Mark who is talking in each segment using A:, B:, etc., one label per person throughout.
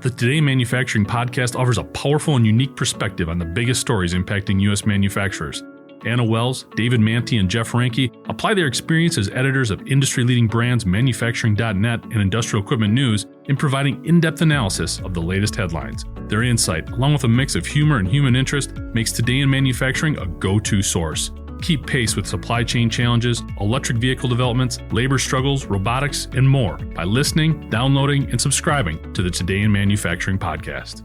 A: The Today in Manufacturing podcast offers a powerful and unique perspective on the biggest stories impacting U.S. manufacturers. Anna Wells, David Manti, and Jeff Ranke apply their experience as editors of industry-leading brands Manufacturing.net and Industrial Equipment News in providing in-depth analysis of the latest headlines. Their insight, along with a mix of humor and human interest, makes Today in Manufacturing a go-to source. Keep pace with supply chain challenges, electric vehicle developments, labor struggles, robotics, and more by listening, downloading, and subscribing to the Today in Manufacturing podcast.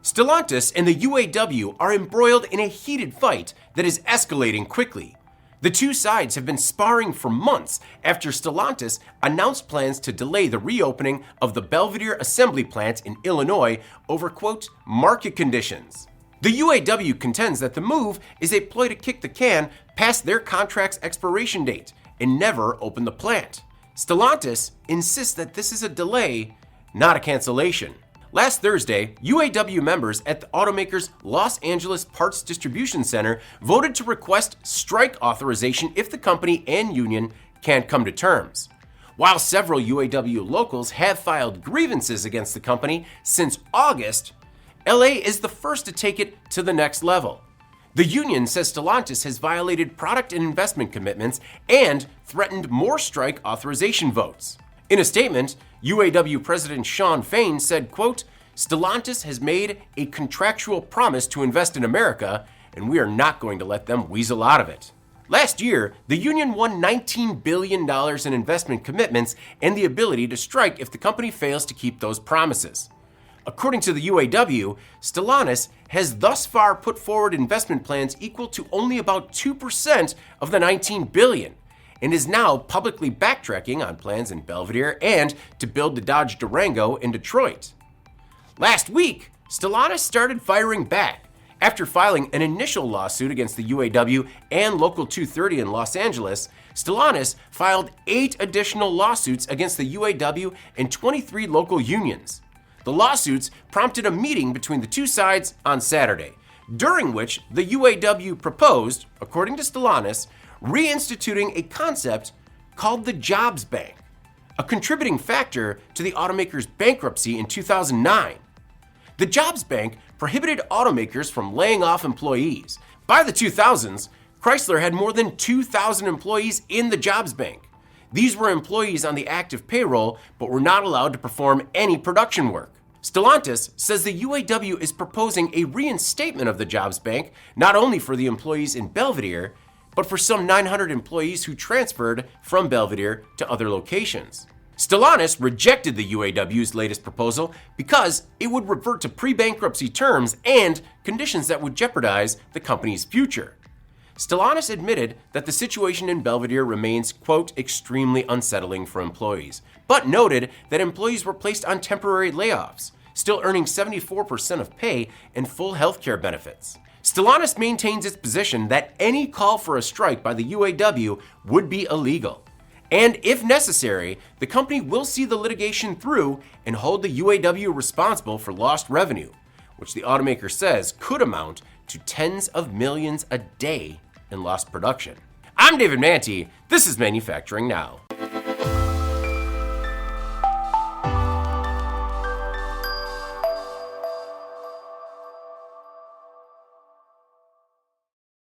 B: Stellantis and the UAW are embroiled in a heated fight that is escalating quickly. The two sides have been sparring for months after Stellantis announced plans to delay the reopening of the Belvidere assembly plant in Illinois over, quote, market conditions. The UAW contends that the move is a ploy to kick the can past their contract's expiration date and never open the plant. Stellantis insists that this is a delay, not a cancellation. Last Thursday, UAW members at the Automaker's Los Angeles Parts Distribution Center voted to request strike authorization if the company and union can't come to terms. While several UAW locals have filed grievances against the company since August, LA is the first to take it to the next level. The union says Stellantis has violated product and investment commitments and threatened more strike authorization votes. In a statement, UAW President Shawn Fain said, quote, Stellantis has made a contractual promise to invest in America, and we are not going to let them weasel out of it. Last year, the union won $19 billion in investment commitments and the ability to strike if the company fails to keep those promises. According to the UAW, Stellantis has thus far put forward investment plans equal to only about 2% of the $19 billion, and is now publicly backtracking on plans in Belvidere and to build the Dodge Durango in Detroit. Last week, Stellantis started firing back. After filing an initial lawsuit against the UAW and Local 230 in Los Angeles, Stellantis filed 8 additional lawsuits against the UAW and 23 local unions. The lawsuits prompted a meeting between the two sides on Saturday, during which the UAW proposed, according to Stellantis, reinstituting a concept called the Jobs Bank, a contributing factor to the automaker's bankruptcy in 2009. The Jobs Bank prohibited automakers from laying off employees. By the 2000s, Chrysler had more than 2,000 employees in the Jobs Bank. These were employees on the active payroll, but were not allowed to perform any production work. Stellantis says the UAW is proposing a reinstatement of the Jobs Bank, not only for the employees in Belvidere, but for some 900 employees who transferred from Belvidere to other locations. Stellantis rejected the UAW's latest proposal because it would revert to pre-bankruptcy terms and conditions that would jeopardize the company's future. Stellantis admitted that the situation in Belvidere remains, quote, extremely unsettling for employees, but noted that employees were placed on temporary layoffs, still earning 74% of pay and full health care benefits. Stellantis maintains its position that any call for a strike by the UAW would be illegal. And if necessary, the company will see the litigation through and hold the UAW responsible for lost revenue, which the automaker says could amount to tens of millions a day in lost production. I'm David Manti. This is Manufacturing Now.